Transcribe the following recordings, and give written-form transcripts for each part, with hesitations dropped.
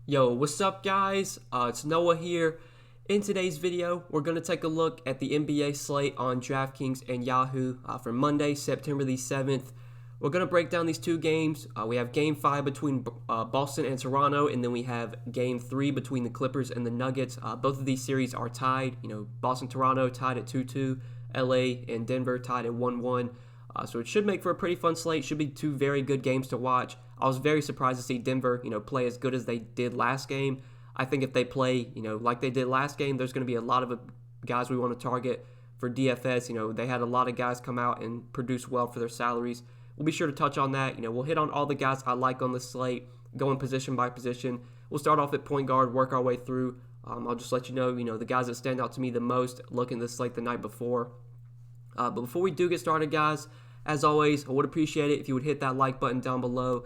Yo, what's up guys? It's Noah here. In today's video, we're going to take a look at the NBA slate on Draftkings and Yahoo for Monday, September the 7th. We're going to break down these two games. We have Game 5 between Boston and Toronto, and then we have Game 3 between the Clippers and the Nuggets. Both of these series are tied. Boston-Toronto tied at 2-2, LA and Denver tied at 1-1. So it should make for a pretty fun slate. Should be two very good games to watch. I was very surprised to see Denver, play as good as they did last game. I think if they play, like they did last game, there's going to be a lot of guys we want to target for DFS. They had a lot of guys come out and produce well for their salaries. We'll be sure to touch on that. We'll hit on all the guys I like on the slate, going position by position. We'll start off at point guard, work our way through. I'll just let you know, the guys that stand out to me the most looking at the slate the night before. But before we do get started, guys, as always, I would appreciate it if you would hit that like button down below.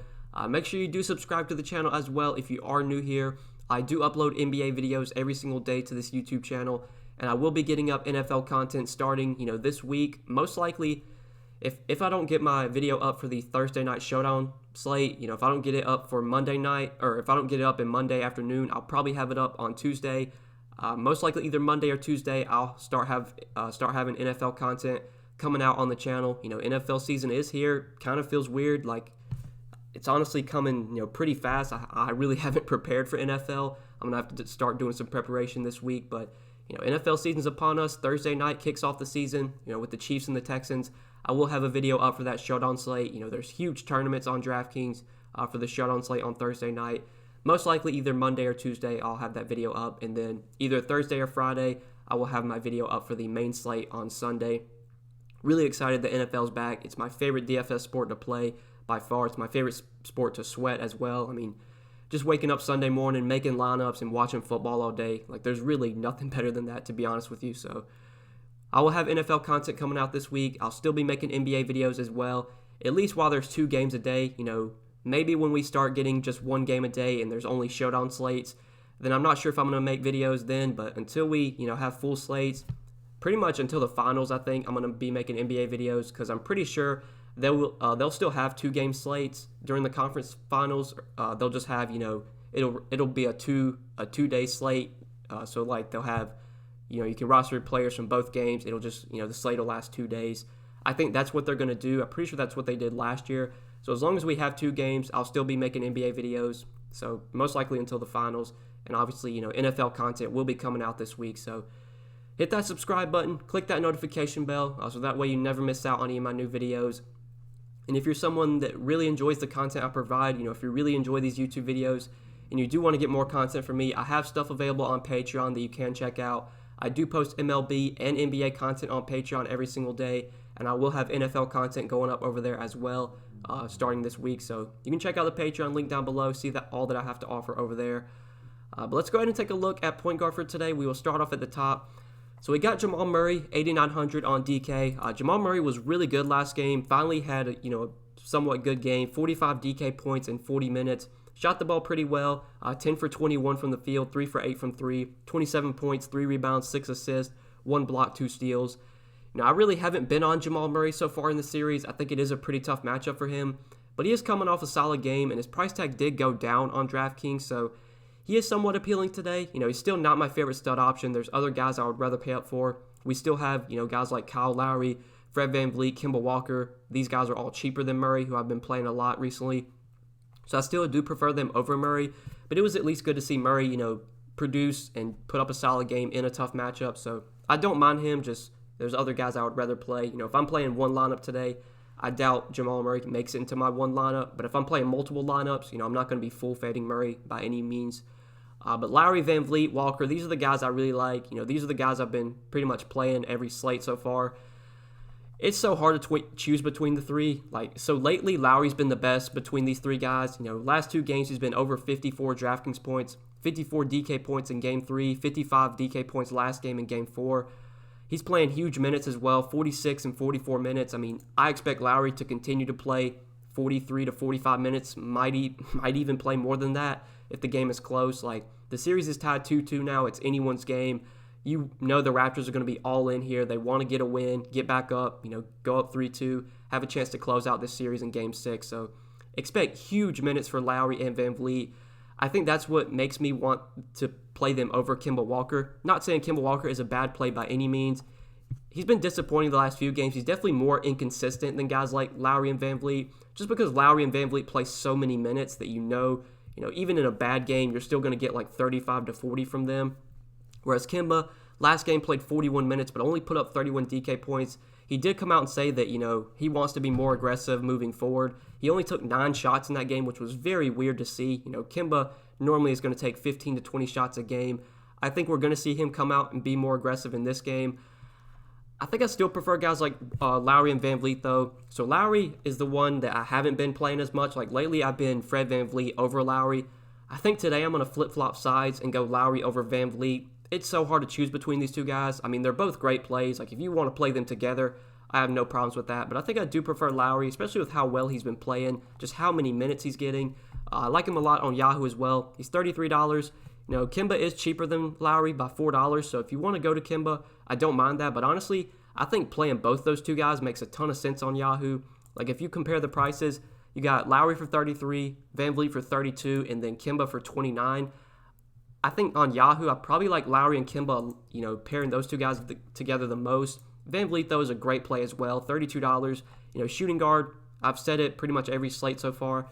Make sure you do subscribe to the channel as well if you are new here. I do upload NBA videos every single day to this YouTube channel, and I will be getting up NFL content starting, this week. Most likely, if I don't get my video up for the Thursday night showdown slate, if I don't get it up for Monday night, or if I don't get it up in Monday afternoon, I'll probably have it up on Tuesday. Most likely either Monday or Tuesday, I'll start having NFL content coming out on the channel. NFL season is here. Kind of feels weird. Like, it's honestly coming, pretty fast. I really haven't prepared for NFL. I'm going to have to start doing some preparation this week. But, NFL season's upon us. Thursday night kicks off the season, with the Chiefs and the Texans. I will have a video up for that showdown slate. There's huge tournaments on DraftKings for the showdown slate on Thursday night. Most likely either Monday or Tuesday, I'll have that video up. And then either Thursday or Friday, I will have my video up for the main slate on Sunday. Really excited the NFL's back. It's my favorite DFS sport to play by far. It's my favorite sport to sweat as well. I mean, just waking up Sunday morning, making lineups, and watching football all day. Like, there's really nothing better than that, to be honest with you. So I will have NFL content coming out this week. I'll still be making NBA videos as well, at least while there's 2 games a day. Maybe when we start getting just 1 game a day and there's only showdown slates, then I'm not sure if I'm going to make videos then. But until we, have full slates, pretty much until the finals, I think I'm going to be making NBA videos, because I'm pretty sure they'll still have 2-game slates during the conference finals. They'll just have, it'll be a 2-day slate. So like they'll have, you can roster players from both games. It'll just, the slate will last 2 days. I think that's what they're going to do. I'm pretty sure that's what they did last year. So as long as we have 2 games, I'll still be making NBA videos. So most likely until the finals. And obviously, NFL content will be coming out this week. So hit that subscribe button, click that notification bell, so that way you never miss out on any of my new videos. And if you're someone that really enjoys the content I provide, if you really enjoy these YouTube videos and you do want to get more content from me, I have stuff available on Patreon that you can check out. I do post MLB and NBA content on Patreon every single day, and I will have NFL content going up over there as well starting this week. So you can check out the Patreon link down below, see all that I have to offer over there. But let's go ahead and take a look at point guard for today. We will start off at the top. So we got Jamal Murray, 8,900 on DK. Jamal Murray was really good last game. Finally had a somewhat good game. 45 DK points in 40 minutes. Shot the ball pretty well. 10 for 21 from the field, 3 for 8 from 3. 27 points, 3 rebounds, 6 assists, 1 block, 2 steals. I really haven't been on Jamal Murray so far in the series. I think it is a pretty tough matchup for him. But he is coming off a solid game, and his price tag did go down on DraftKings, so he is somewhat appealing today. He's still not my favorite stud option. There's other guys I would rather pay up for. We still have, guys like Kyle Lowry, Fred VanVleet, Kemba Walker. These guys are all cheaper than Murray, who I've been playing a lot recently. So I still do prefer them over Murray. But it was at least good to see Murray, produce and put up a solid game in a tough matchup. So I don't mind him. Just there's other guys I would rather play. If I'm playing one lineup today, I doubt Jamal Murray makes it into my one lineup. But if I'm playing multiple lineups, I'm not going to be full fading Murray by any means. But Lowry, VanVleet, Walker, these are the guys I really like. These are the guys I've been pretty much playing every slate so far. It's so hard to choose between the 3. So lately, Lowry's been the best between these 3 guys. Last 2 games, he's been over 54 DraftKings points, 54 DK points in Game 3, 55 DK points last game in Game 4. He's playing huge minutes as well, 46 and 44 minutes. I mean, I expect Lowry to continue to play 43 to 45 minutes, might even play more than that if the game is close. The series is tied 2-2 now. It's anyone's game. The Raptors are going to be all in here. They want to get a win, get back up, go up 3-2, have a chance to close out this series in Game 6. So expect huge minutes for Lowry and VanVleet. I think that's what makes me want to play them over Kemba Walker. Not saying Kemba Walker is a bad play by any means. He's been disappointing the last few games. He's definitely more inconsistent than guys like Lowry and VanVleet, just because Lowry and VanVleet play so many minutes that even in a bad game, you're still going to get like 35 to 40 from them. Whereas Kemba, last game played 41 minutes, but only put up 31 DK points. He did come out and say that, he wants to be more aggressive moving forward. He only took 9 shots in that game, which was very weird to see. Kemba normally is going to take 15 to 20 shots a game. I think we're going to see him come out and be more aggressive in this game. I think I still prefer guys like Lowry and VanVleet, though. So Lowry is the one that I haven't been playing as much. Like lately, I've been Fred VanVleet over Lowry. I think today I'm going to flip-flop sides and go Lowry over VanVleet. It's so hard to choose between these two guys. I mean, they're both great plays. Like, if you want to play them together, I have no problems with that. But I think I do prefer Lowry, especially with how well he's been playing, just how many minutes he's getting. I like him a lot on Yahoo as well. He's $33. Kemba is cheaper than Lowry by $4. So if you want to go to Kemba, I don't mind that. But honestly, I think playing both those two guys makes a ton of sense on Yahoo. Like, if you compare the prices, you got Lowry for $33, VanVleet for $32, and then Kemba for $29. I think on Yahoo, I probably like Lowry and Kemba, pairing those two guys together the most. VanVleet, though, is a great play as well. $32. Shooting guard, I've said it pretty much every slate so far.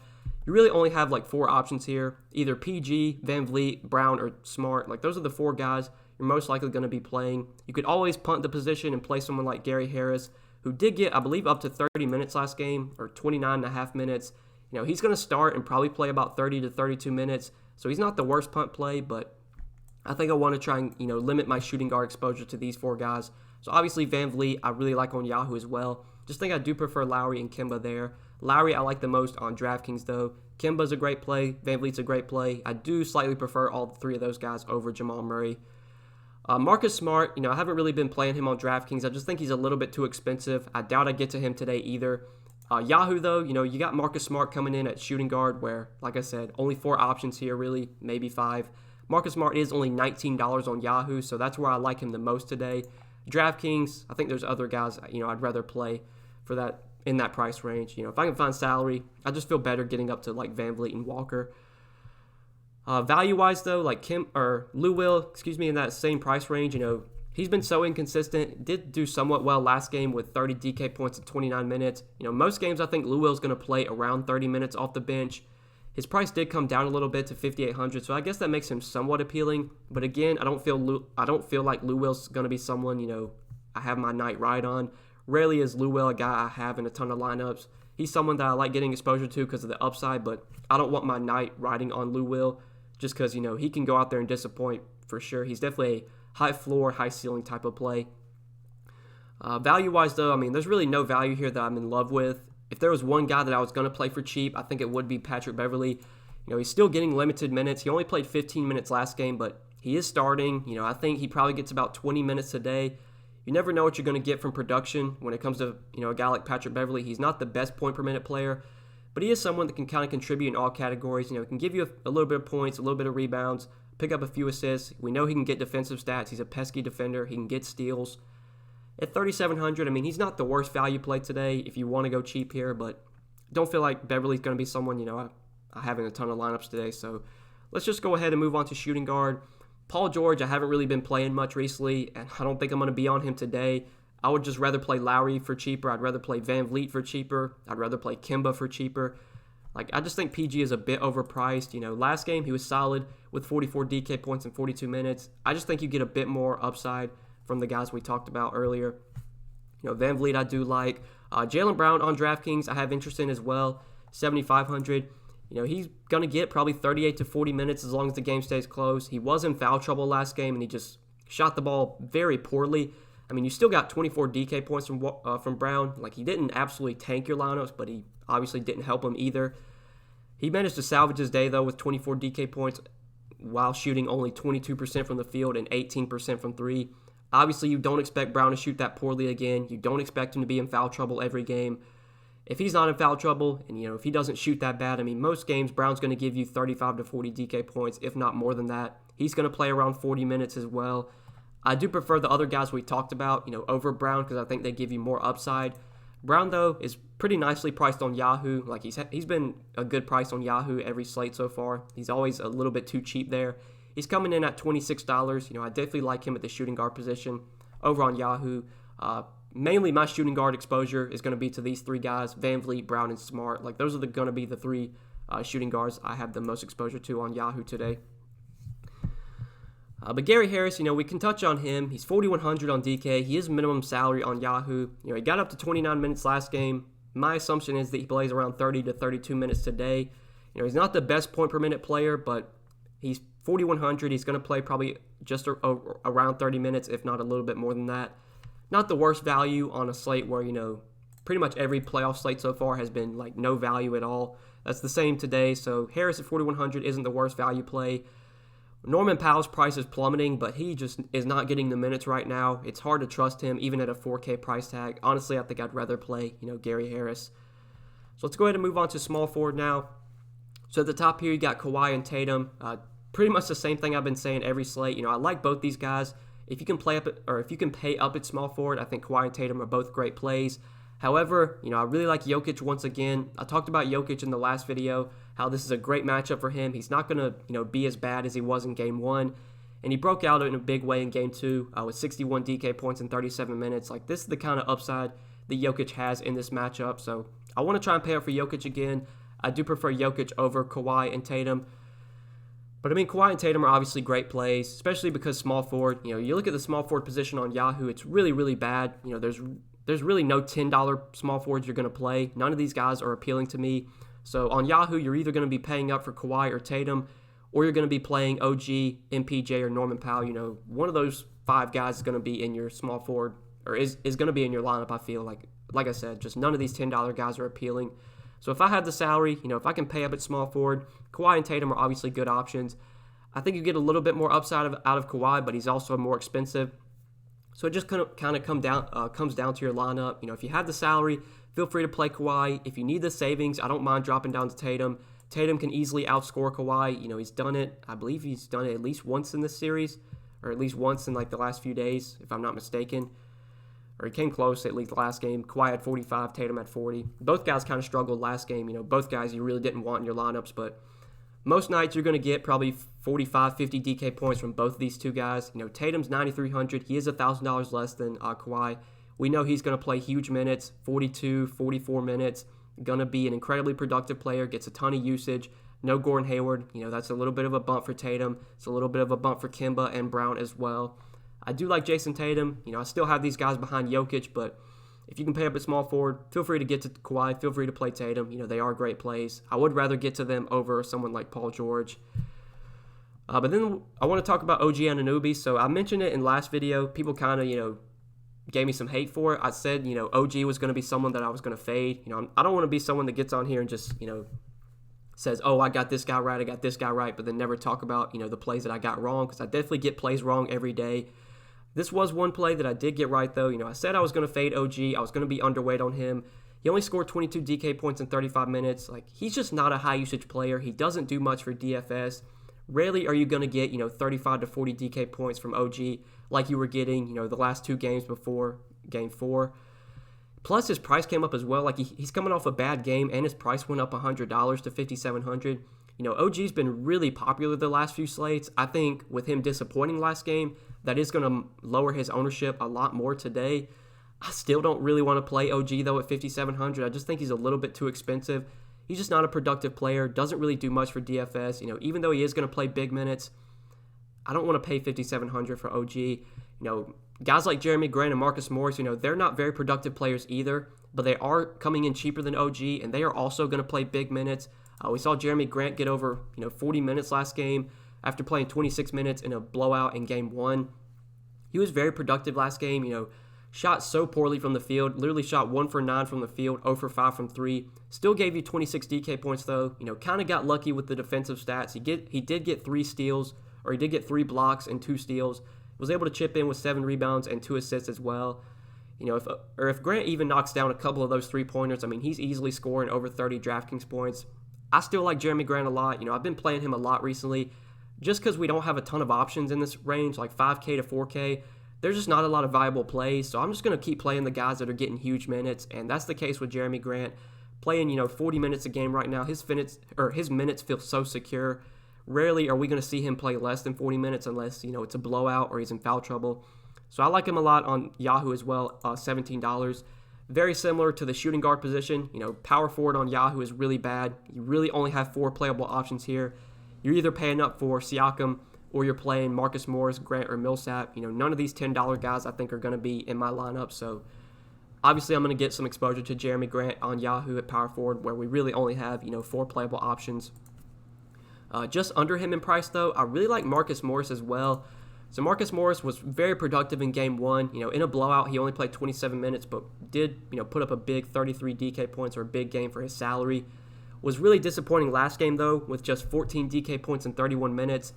You really only have like 4 options here. Either PG, VanVleet, Brown, or Smart. Like, those are the 4 guys you're most likely going to be playing. You could always punt the position and play someone like Gary Harris, who did get, I believe, up to 30 minutes last game, or 29.5 minutes. He's going to start and probably play about 30 to 32 minutes. So he's not the worst punt play, but I think I want to try and, limit my shooting guard exposure to these 4 guys. So obviously VanVleet, I really like on Yahoo as well. Just think I do prefer Lowry and Kemba there. Lowry I like the most on Draftkings though. Kemba's a great play. VanVleet's a great play. I do slightly prefer all 3 of those guys over Jamal Murray. Marcus Smart, I haven't really been playing him on Draftkings. I just think he's a little bit too expensive. I doubt I get to him today either. Yahoo, though, you got Marcus Smart coming in at shooting guard where, like I said, only 4 options here, really, maybe 5. Marcus Smart is only $19 on Yahoo, so that's where I like him the most today. DraftKings, I think there's other guys, I'd rather play for that in that price range. If I can find salary, I just feel better getting up to, like, VanVleet and Walker. Value-wise, though, like Lou Will, in that same price range, he's been so inconsistent. Did do somewhat well last game with 30 DK points in 29 minutes. Most games I think Lou Will's going to play around 30 minutes off the bench. His price did come down a little bit to $5,800, so I guess that makes him somewhat appealing. But again, I don't feel like Lou Will's going to be someone I have my night ride on. Rarely is Lou Will a guy I have in a ton of lineups. He's someone that I like getting exposure to because of the upside, but I don't want my night riding on Lou Will just because he can go out there and disappoint for sure. He's definitely a high floor, high ceiling type of play. Value-wise, though, there's really no value here that I'm in love with. If there was one guy that I was going to play for cheap, I think it would be Patrick Beverley. He's still getting limited minutes. He only played 15 minutes last game, but he is starting. I think he probably gets about 20 minutes a day. You never know what you're going to get from production when it comes to, a guy like Patrick Beverley. He's not the best point-per-minute player, but he is someone that can kind of contribute in all categories. He can give you a little bit of points, a little bit of rebounds, pick up a few assists. We know he can get defensive stats. He's a pesky defender. He can get steals. At $3,700, he's not the worst value play today if you want to go cheap here, but don't feel like Beverly's going to be someone, I have in a ton of lineups today. So let's just go ahead and move on to shooting guard. Paul George, I haven't really been playing much recently, and I don't think I'm going to be on him today. I would just rather play Lowry for cheaper. I'd rather play VanVleet for cheaper. I'd rather play Kemba for cheaper. I just think PG is a bit overpriced. Last game he was solid with 44 DK points in 42 minutes. I just think you get a bit more upside from the guys we talked about earlier. VanVleet I do like. Jaylen Brown on DraftKings I have interest in as well. $7,500. He's going to get probably 38 to 40 minutes as long as the game stays close. He was in foul trouble last game, and he just shot the ball very poorly. You still got 24 DK points from Brown. He didn't absolutely tank your lineups, but he obviously didn't help him either. He managed to salvage his day, though, with 24 DK points while shooting only 22% from the field and 18% from 3. Obviously, you don't expect Brown to shoot that poorly again. You don't expect him to be in foul trouble every game. If he's not in foul trouble, and if he doesn't shoot that bad, most games Brown's going to give you 35 to 40 DK points, if not more than that. He's going to play around 40 minutes as well. I do prefer the other guys we talked about, over Brown because I think they give you more upside. Brown, though, is pretty nicely priced on Yahoo. Like, he's been a good price on Yahoo every slate so far. He's always a little bit too cheap there. He's coming in at $26. I definitely like him at the shooting guard position over on Yahoo. Mainly my shooting guard exposure is going to be to these three guys, VanVleet, Brown, and Smart. Like, those are going to be the three shooting guards I have the most exposure to on Yahoo today. But Gary Harris, we can touch on him. He's 4,100 on DK. He is minimum salary on Yahoo. He got up to 29 minutes last game. My assumption is that he plays around 30 to 32 minutes today. He's not the best point per minute player, but he's 4,100. He's going to play probably just around 30 minutes, if not a little bit more than that. Not the worst value on a slate where, pretty much every playoff slate so far has been like no value at all. That's the same today. So Harris at 4,100 isn't the worst value play. Norman Powell's price is plummeting, but he just is not getting the minutes right now. It's hard to trust him, even at a 4K price tag. Honestly, I think I'd rather play, Gary Harris. So let's go ahead and move on to small forward now. So at the top here, you got Kawhi and Tatum. Pretty much the same thing I've been saying every slate. I like both these guys. If you can pay up at small forward, I think Kawhi and Tatum are both great plays. However, I really like Jokic once again. I talked about Jokic in the last video, how this is a great matchup for him. He's not going to, be as bad as he was in Game 1. And he broke out in a big way in Game 2 with 61 DK points in 37 minutes. Like, this is the kind of upside that Jokic has in this matchup. So I want to try and pay up for Jokic again. I do prefer Jokic over Kawhi and Tatum. But, Kawhi and Tatum are obviously great plays, especially because small forward, you look at the small forward position on Yahoo, it's really, really bad. There's really no $10 small forwards you're going to play. None of these guys are appealing to me. So on Yahoo, you're either going to be paying up for Kawhi or Tatum, or you're going to be playing OG, MPJ, or Norman Powell. One of those five guys is going to be in your small forward, or is going to be in your lineup, I feel like. Like I said, just none of these $10 guys are appealing. So if I have the salary, if I can pay up at small forward, Kawhi and Tatum are obviously good options. I think you get a little bit more upside out of Kawhi, but he's also more expensive. So it just kind of comes down to your lineup. If you have the salary, feel free to play Kawhi. If you need the savings, I don't mind dropping down to Tatum. Tatum can easily outscore Kawhi. He's done it. I believe he's done it at least once in this series, or at least once in like the last few days, if I'm not mistaken. Or he came close at least the last game. Kawhi had 45, Tatum had 40. Both guys kind of struggled last game. Both guys you really didn't want in your lineups, but most nights you're going to get probably 45, 50 DK points from both of these two guys. Tatum's 9,300. He is $1,000 less than Kawhi. We know he's going to play huge minutes, 42, 44 minutes. Going to be an incredibly productive player, gets a ton of usage. No Gordon Hayward. That's a little bit of a bump for Tatum. It's a little bit of a bump for Kemba and Brown as well. I do like Jason Tatum. I still have these guys behind Jokic, but if you can pay up at small forward, feel free to get to Kawhi. Feel free to play Tatum. They are great plays. I would rather get to them over someone like Paul George. But then I want to talk about OG Anunoby. So I mentioned it in last video. People kind of, gave me some hate for it. I said, OG was going to be someone that I was going to fade. I don't want to be someone that gets on here and just, says, oh, I got this guy right, but then never talk about, the plays that I got wrong, because I definitely get plays wrong every day. This was one play that I did get right, though. I said I was going to fade OG. I was going to be underweight on him. He only scored 22 DK points in 35 minutes. Like, he's just not a high-usage player. He doesn't do much for DFS. Rarely are you going to get, 35 to 40 DK points from OG like you were getting, the last two games before Game 4. Plus, his price came up as well. Like, he's coming off a bad game, and his price went up $100 to $5,700. OG's been really popular the last few slates. I think with him disappointing last game, that is going to lower his ownership a lot more today. I still don't really want to play OG, though, at $5,700. I just think he's a little bit too expensive. He's just not a productive player, doesn't really do much for DFS. Even though he is going to play big minutes, I don't want to pay $5,700 for OG. Guys like Jeremy Grant and Marcus Morris, they're not very productive players either, but they are coming in cheaper than OG, and they are also going to play big minutes. We saw Jeremy Grant get over 40 minutes last game after playing 26 minutes in a blowout in Game 1. He was very productive last game, shot so poorly from the field, literally shot 1 for 9 from the field, 0 for 5 from 3. Still gave you 26 DK points, though. Kind of got lucky with the defensive stats. He did get 3 steals, or he did get 3 blocks and 2 steals. Was able to chip in with 7 rebounds and 2 assists as well. If Grant even knocks down a couple of those 3-pointers, he's easily scoring over 30 Draftkings points. I still like Jeremy Grant a lot. I've been playing him a lot recently just because we don't have a ton of options in this range, like 5K to 4K. there's just not a lot of viable plays. So I'm just going to keep playing the guys that are getting huge minutes, and that's the case with Jeremy Grant. Playing, 40 minutes a game right now, his minutes feel so secure. Rarely are we going to see him play less than 40 minutes unless, it's a blowout or he's in foul trouble. So I like him a lot on Yahoo as well, $17. Very similar to the shooting guard position. Power forward on Yahoo is really bad. You really only have 4 playable options here. You're either paying up for Siakam or you're playing Marcus Morris, Grant, or Millsap. None of these $10 guys I think are going to be in my lineup. So obviously I'm going to get some exposure to Jeremy Grant on Yahoo at power forward where we really only have, 4 playable options. Just under him in price, though, I really like Marcus Morris as well. So Marcus Morris was very productive in Game 1. In a blowout, he only played 27 minutes, but did, put up a big 33 DK points or a big game for his salary. Was really disappointing last game, though, with just 14 DK points in 31 minutes.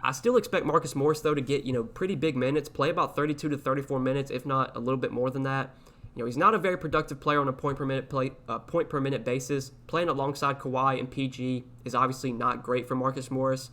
I still expect Marcus Morris, though, to get, pretty big minutes, play about 32 to 34 minutes, if not a little bit more than that. He's not a very productive player on a point per minute basis. Playing alongside Kawhi and PG is obviously not great for Marcus Morris.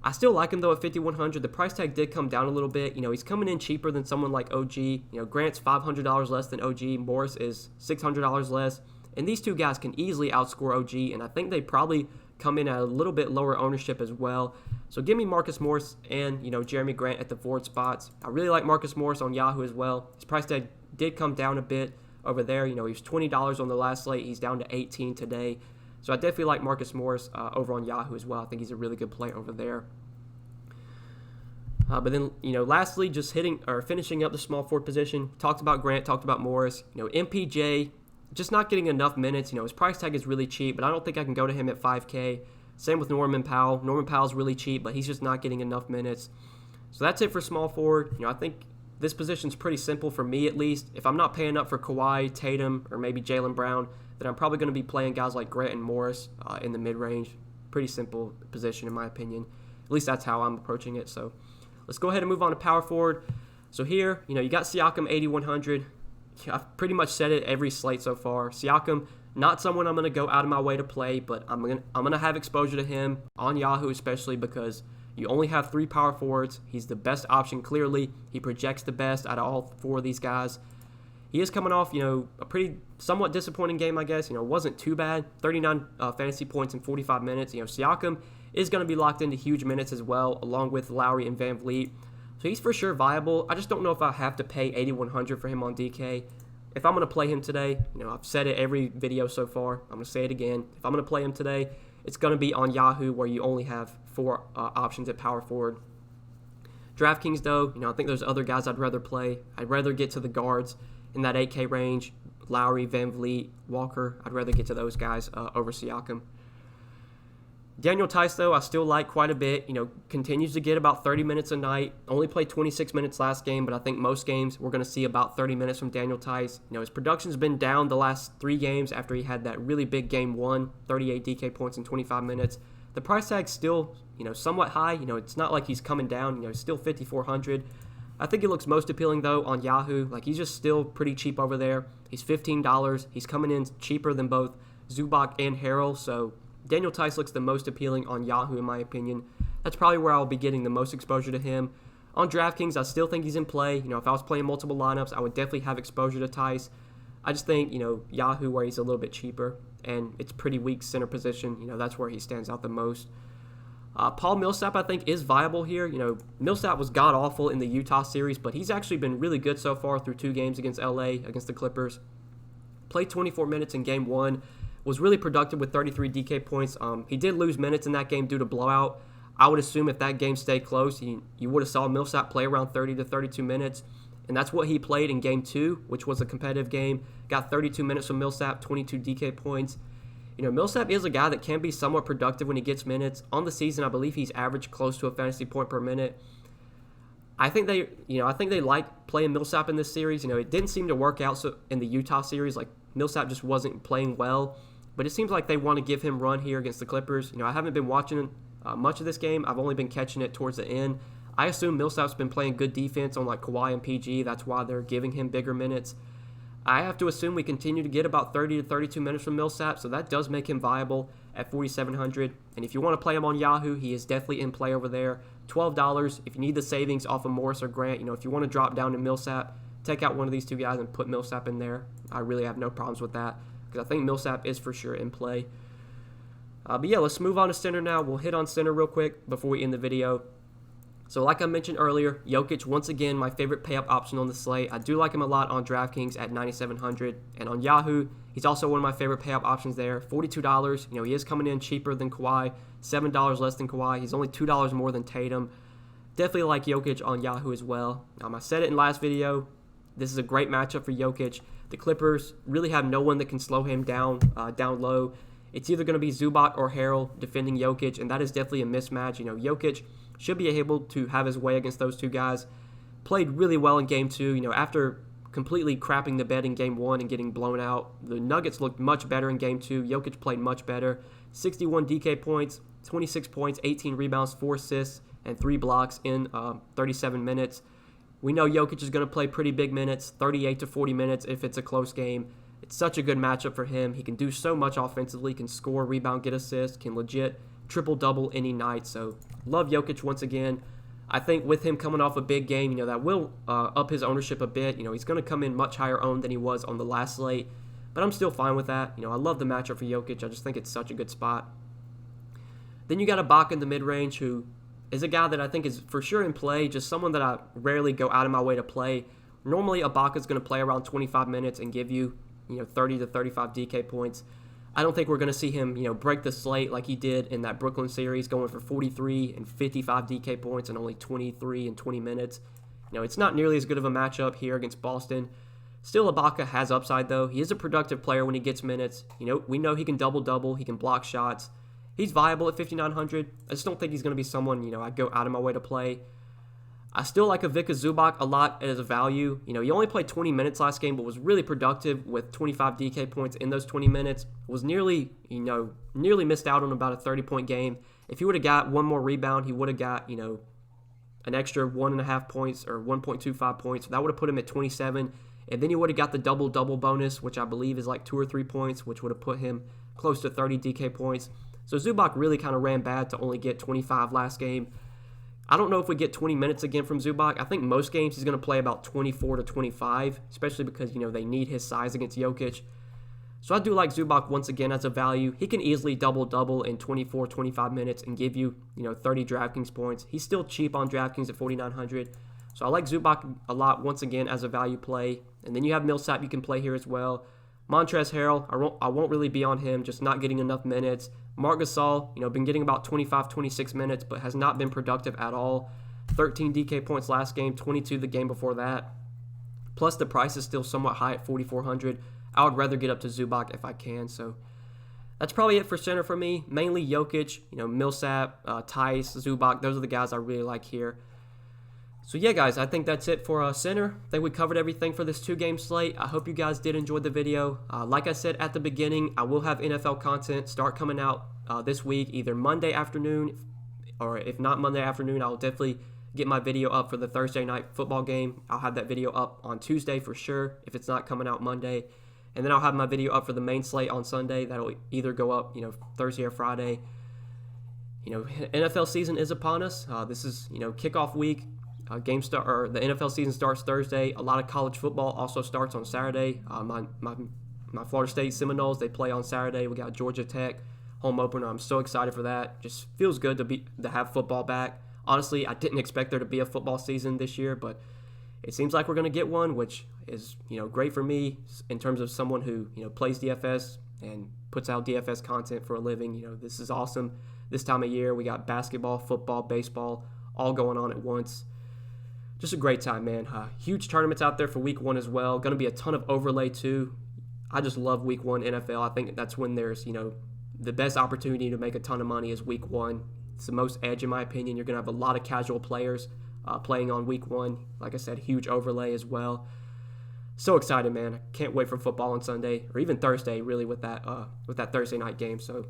I still like him, though, at $5,100. The price tag did come down a little bit. He's coming in cheaper than someone like OG. Grant's $500 less than OG. Morris is $600 less. And these two guys can easily outscore OG, and I think they probably come in at a little bit lower ownership as well. So give me Marcus Morris and, Jeremy Grant at the forward spots. I really like Marcus Morris on Yahoo as well. His price tag did come down a bit over there. He was $20 on the last slate. He's down to $18 today. So I definitely like Marcus Morris over on Yahoo as well. I think he's a really good play over there. But then, lastly, just finishing up the small forward position. Talked about Grant, talked about Morris. MPJ, just not getting enough minutes. His price tag is really cheap, but I don't think I can go to him at $5K. Same with Norman Powell. Norman Powell's really cheap, but he's just not getting enough minutes. So that's it for small forward. I think this position's pretty simple for me, at least. If I'm not paying up for Kawhi, Tatum, or maybe Jaylen Brown, then I'm probably going to be playing guys like Grant and Morris in the mid-range. Pretty simple position, in my opinion. At least that's how I'm approaching it. So let's go ahead and move on to power forward. So here, you got Siakam 8,100. I've pretty much said it every slate so far. Siakam, not someone I'm going to go out of my way to play, but I'm going to have exposure to him on Yahoo, especially because you only have 3 power forwards. He's the best option, clearly. He projects the best out of all 4 of these guys. He is coming off, a pretty somewhat disappointing game, I guess. Wasn't too bad. 39 fantasy points in 45 minutes. Siakam is going to be locked into huge minutes as well, along with Lowry and Van Vliet. So he's for sure viable. I just don't know if I have to pay $8,100 for him on DK. If I'm going to play him today, I've said it every video so far. I'm going to say it again. If I'm going to play him today, it's going to be on Yahoo where you only have 4 options at power forward. Draftkings, though, I think there's other guys I'd rather play. I'd rather get to the guards in that 8K range. Lowry, Van Vliet, Walker. I'd rather get to those guys over Siakam. Daniel Theis, though, I still like quite a bit. Continues to get about 30 minutes a night. Only played 26 minutes last game, but I think most games we're going to see about 30 minutes from Daniel Theis. His production's been down the last 3 games after he had that really big game 1, 38 DK points in 25 minutes. The price tag's still, somewhat high. It's not like he's coming down. He's still $5,400. I think he looks most appealing, though, on Yahoo. He's just still pretty cheap over there. He's $15. He's coming in cheaper than both Zubac and Harrell, so Daniel Theis looks the most appealing on Yahoo, in my opinion. That's probably where I'll be getting the most exposure to him. On DraftKings, I still think he's in play. If I was playing multiple lineups, I would definitely have exposure to Theis. I just think, Yahoo, where he's a little bit cheaper, and it's pretty weak center position, that's where he stands out the most. Paul Millsap, I think, is viable here. Millsap was god-awful in the Utah series, but he's actually been really good so far through 2 games against LA, against the Clippers. Played 24 minutes in Game 1. Was really productive with 33 DK points. He did lose minutes in that game due to blowout. I would assume if that game stayed close, you would have saw Millsap play around 30 to 32 minutes. And that's what he played in Game 2, which was a competitive game. Got 32 minutes from Millsap, 22 DK points. Millsap is a guy that can be somewhat productive when he gets minutes. On the season, I believe he's averaged close to a fantasy point per minute. I think they like playing Millsap in this series. It didn't seem to work out in the Utah series. Millsap just wasn't playing well. But it seems like they want to give him run here against the Clippers. I haven't been watching much of this game. I've only been catching it towards the end. I assume Millsap's been playing good defense on Kawhi and PG. That's why they're giving him bigger minutes. I have to assume we continue to get about 30 to 32 minutes from Millsap, so that does make him viable at 4,700. And if you want to play him on Yahoo, he is definitely in play over there. $12. If you need the savings off of Morris or Grant, if you want to drop down to Millsap, take out one of these two guys and put Millsap in there. I really have no problems with that because I think Millsap is for sure in play. But yeah, let's move on to center now. We'll hit on center real quick before we end the video. So like I mentioned earlier, Jokic, once again, my favorite pay-up option on the slate. I do like him a lot on Draftkings at 9,700. And on Yahoo, he's also one of my favorite pay-up options there. $42. He is coming in cheaper than Kawhi. $7 less than Kawhi. He's only $2 more than Tatum. Definitely like Jokic on Yahoo as well. I said it in last video. This is a great matchup for Jokic. The Clippers really have no one that can slow him down low. It's either going to be Zubac or Harrell defending Jokic, and that is definitely a mismatch. Jokic should be able to have his way against those two guys. Played really well in Game 2. After completely crapping the bed in Game 1 and getting blown out, the Nuggets looked much better in Game 2. Jokic played much better. 61 DK points, 26 points, 18 rebounds, 4 assists, and 3 blocks in 37 minutes. We know Jokic is going to play pretty big minutes, 38 to 40 minutes if it's a close game. It's such a good matchup for him. He can do so much offensively, can score, rebound, get assists, can legit triple-double any night. So love Jokic once again. I think with him coming off a big game, that will up his ownership a bit. He's going to come in much higher owned than he was on the last slate. But I'm still fine with that. I love the matchup for Jokic. I just think it's such a good spot. Then you got Ibaka in the mid-range, who is a guy that I think is for sure in play, just someone that I rarely go out of my way to play. Normally, Ibaka's going to play around 25 minutes and give you 30 to 35 DK points. I don't think we're going to see him, break the slate like he did in that Brooklyn series, going for 43 and 55 DK points in only 23 and 20 minutes. It's not nearly as good of a matchup here against Boston. Still, Ibaka has upside, though. He is a productive player when he gets minutes. We know he can double-double. He can block shots. He's viable at 5,900. I just don't think he's going to be someone, I go out of my way to play. I still like Ivica Zubac a lot as a value. He only played 20 minutes last game, but was really productive with 25 DK points in those 20 minutes. Was nearly missed out on about a 30-point game. If he would have got one more rebound, he would have got, an extra 1.5 points or 1.25 points. That would have put him at 27. And then he would have got the double-double bonus, which I believe is like 2 or 3 points, which would have put him close to 30 DK points. So Zubac really kind of ran bad to only get 25 last game. I don't know if we get 20 minutes again from Zubac. I think most games he's going to play about 24 to 25, especially because, they need his size against Jokic. So I do like Zubac once again as a value. He can easily double-double in 24, 25 minutes and give you, 30 DraftKings points. He's still cheap on DraftKings at 4,900. So I like Zubac a lot once again as a value play. And then you have Millsap you can play here as well. Montrezl Harrell, I won't really be on him, just not getting enough minutes. Marc Gasol, been getting about 25, 26 minutes, but has not been productive at all. 13 DK points last game, 22 the game before that. Plus the price is still somewhat high at 4,400. I would rather get up to Zubac if I can. So that's probably it for center for me. Mainly Jokic, Millsap, Tice, Zubac. Those are the guys I really like here. So yeah, guys, I think that's it for center. I think we covered everything for this 2-game slate. I hope you guys did enjoy the video. Like I said at the beginning, I will have NFL content start coming out this week, either Monday afternoon, or if not Monday afternoon, I'll definitely get my video up for the Thursday night football game. I'll have that video up on Tuesday for sure, if it's not coming out Monday. And then I'll have my video up for the main slate on Sunday. That'll either go up, Thursday or Friday. NFL season is upon us. This is, kickoff week. The NFL season starts Thursday. A lot of college football also starts on Saturday. My Florida State Seminoles, they play on Saturday. We got Georgia Tech home opener. I'm so excited for that. Just feels good to have football back. Honestly, I didn't expect there to be a football season this year, but it seems like we're going to get one, which is great for me in terms of someone who plays DFS and puts out DFS content for a living. This is awesome. This time of year, we got basketball, football, baseball, all going on at once. Just a great time, man. Huge tournaments out there for week 1 as well. Going to be a ton of overlay too. I just love week 1 NFL. I think that's when there's, the best opportunity to make a ton of money is week 1. It's the most edge in my opinion. You're going to have a lot of casual players playing on week 1. Like I said, huge overlay as well. So excited, man. I can't wait for football on Sunday or even Thursday, really, with that Thursday night game. So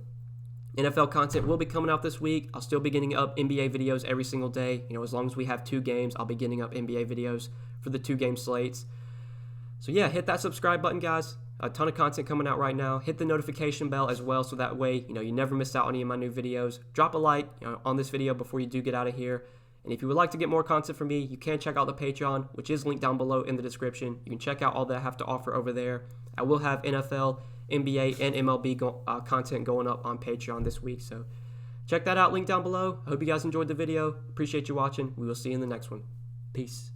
NFL content will be coming out this week. I'll still be getting up NBA videos every single day. As long as we have 2 games, I'll be getting up NBA videos for the 2-game slates. So yeah, hit that subscribe button, guys. A ton of content coming out right now. Hit the notification bell as well, so that way you never miss out on any of my new videos. Drop a like on this video before you do get out of here. And if you would like to get more content from me, you can check out the Patreon, which is linked down below in the description. You can check out all that I have to offer over there. I will have NFL, NBA, and MLB content going up on Patreon this week. So check that out, link down below. I hope you guys enjoyed the video. Appreciate you watching. We will see you in the next one. Peace.